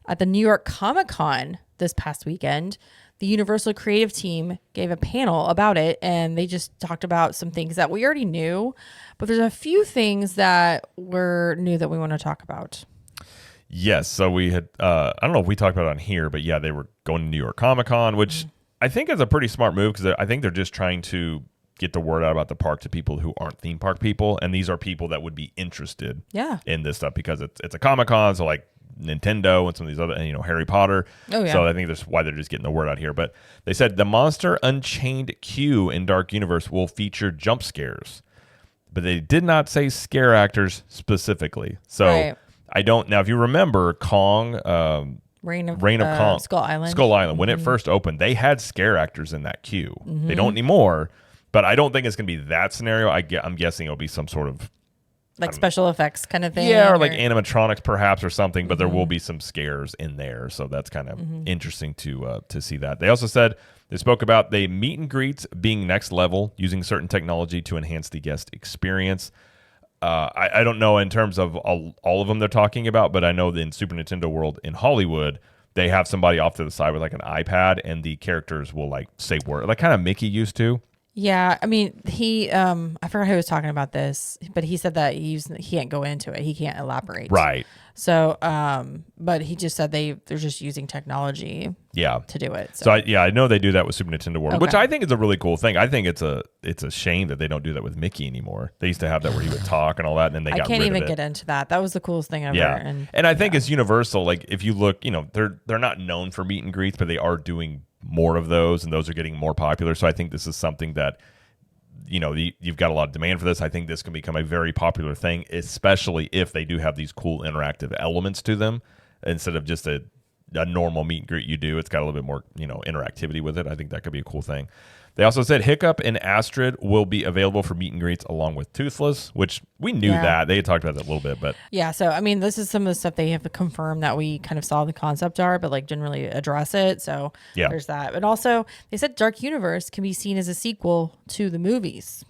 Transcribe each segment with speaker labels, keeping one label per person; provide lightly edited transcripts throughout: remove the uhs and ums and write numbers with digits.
Speaker 1: At the New York Comic Con this past weekend, the Universal creative team gave a panel about it, and they just talked about some things that we already knew, but there's a few things that were new that we want to talk about.
Speaker 2: Yes. So we had, I don't know if we talked about it on here, but yeah, they were going to New York Comic Con, which I think is a pretty smart move because I think they're just trying to get the word out about the park to people who aren't theme park people. And these are people that would be interested in this stuff because it's a Comic Con. So like Nintendo and some of these other, Harry Potter.
Speaker 1: Oh, yeah.
Speaker 2: So I think that's why they're just getting the word out here. But they said the Monster Unchained queue in Dark Universe will feature jump scares, but they did not say scare actors specifically. So I don't, now if you remember Kong,
Speaker 1: Reign of
Speaker 2: Kong,
Speaker 1: Skull Island.
Speaker 2: When it first opened, they had scare actors in that queue. They don't anymore, but I don't think it's going to be that scenario. I'm guessing it'll be some sort of
Speaker 1: like special effects kind of thing.
Speaker 2: Yeah, or like animatronics perhaps or something, but there will be some scares in there. So that's kind of interesting to see that. They also said, they spoke about the meet and greets being next level, using certain technology to enhance the guest experience. I don't know in terms of all of them they're talking about, but I know that in Super Nintendo World in Hollywood, they have somebody off to the side with like an iPad, and the characters will like say words, like kind of Mickey used to.
Speaker 1: Yeah, I mean, he, I forgot who was talking about this, but he said that he can't go into it. He can't elaborate.
Speaker 2: Right.
Speaker 1: So, but he just said they're just using technology to do it.
Speaker 2: So I know they do that with Super Nintendo World, which I think is a really cool thing. I think it's a shame that they don't do that with Mickey anymore. They used to have that where he would talk and all that, and then they got rid of it. I can't even
Speaker 1: get into that. That was the coolest thing ever.
Speaker 2: Yeah. And I think it's Universal. Like if you look, they're not known for meet and greets, but they are doing more of those, and those are getting more popular. So I think this is something that, you've got a lot of demand for this. I think this can become a very popular thing, especially if they do have these cool interactive elements to them instead of just a normal meet and greet you do. It's got a little bit more, interactivity with it. I think that could be a cool thing. They also said Hiccup and Astrid will be available for meet and greets along with Toothless, which we knew that. They had talked about that a little bit, but
Speaker 1: so I mean, this is some of the stuff they have confirmed that we kind of saw the concept art, but like didn't really address it. So there's that. But also they said Dark Universe can be seen as a sequel to the movies,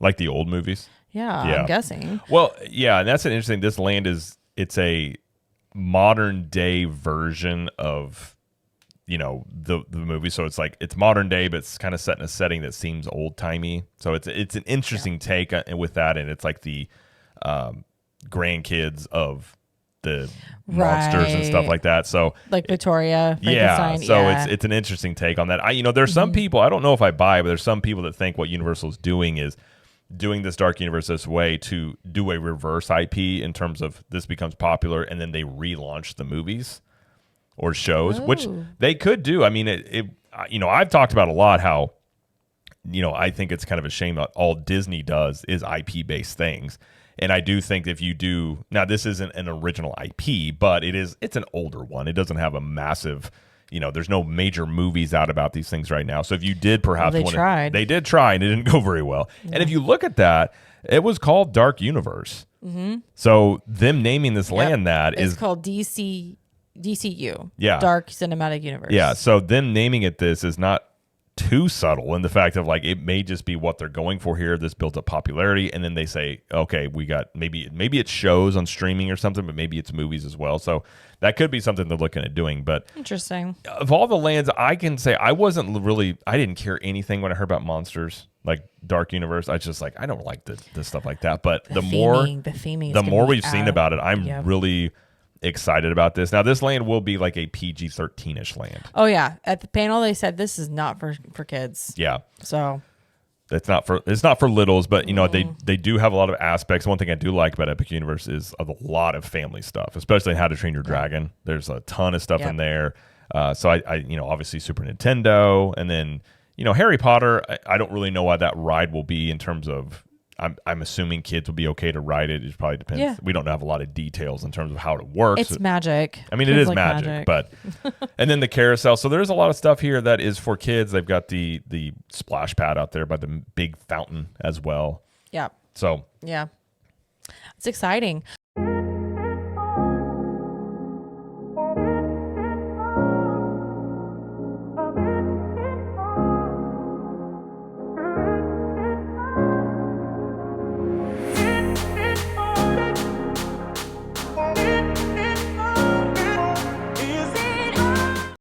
Speaker 2: like the old movies.
Speaker 1: Yeah. I'm guessing.
Speaker 2: Well, yeah, and that's an interesting. This land it's a modern day version of the movie, so it's like it's modern day, but it's kind of set in a setting that seems old timey. So it's an interesting take with that, and it's like the grandkids of the monsters and stuff like that. So
Speaker 1: like Victoria,
Speaker 2: it's an interesting take on that. There's some people, I don't know if I buy, but there's some people that think what Universal is doing is doing this Dark Universe this way to do a reverse IP in terms of this becomes popular and then they relaunch the movies or shows, which they could do. I mean, I've talked about a lot how, I think it's kind of a shame that all Disney does is IP-based things. And I do think if you do, now this isn't an original IP, but it's an older one. It doesn't have a massive, there's no major movies out about these things right now. So if you did perhaps
Speaker 1: they tried.
Speaker 2: They did try and it didn't go very well. Yeah. And if you look at that, it was called Dark Universe. Mm-hmm. So them naming this land
Speaker 1: it's called DCU.
Speaker 2: Yeah.
Speaker 1: Dark Cinematic Universe.
Speaker 2: Yeah. So them naming it this is not too subtle in the fact of like, it may just be what they're going for here. This built up popularity. And then they say, okay, we got maybe it's shows on streaming or something, but maybe it's movies as well. So that could be something they're looking at doing. But
Speaker 1: interesting.
Speaker 2: Of all the lands, I can say I didn't care anything when I heard about monsters like Dark Universe. I just like, I don't like the stuff like that. But the more we've seen about it, I'm really excited about this. Now, this land will be like a PG-13-ish land.
Speaker 1: Oh, yeah. At the panel, they said this is not for kids.
Speaker 2: Yeah.
Speaker 1: So
Speaker 2: it's not for littles, but they do have a lot of aspects. One thing I do like about Epic Universe is a lot of family stuff, especially in How to Train Your Dragon. There's a ton of stuff in there. So I obviously Super Nintendo, and then Harry Potter. I don't really know why that ride will be in terms of. I'm assuming kids will be okay to ride it. It probably depends. Yeah. We don't have a lot of details in terms of how it works.
Speaker 1: It's magic.
Speaker 2: I mean, kids it is like magic, but and then the carousel. So there's a lot of stuff here that is for kids. They've got the splash pad out there by the big fountain as well.
Speaker 1: Yeah.
Speaker 2: So
Speaker 1: yeah, it's exciting.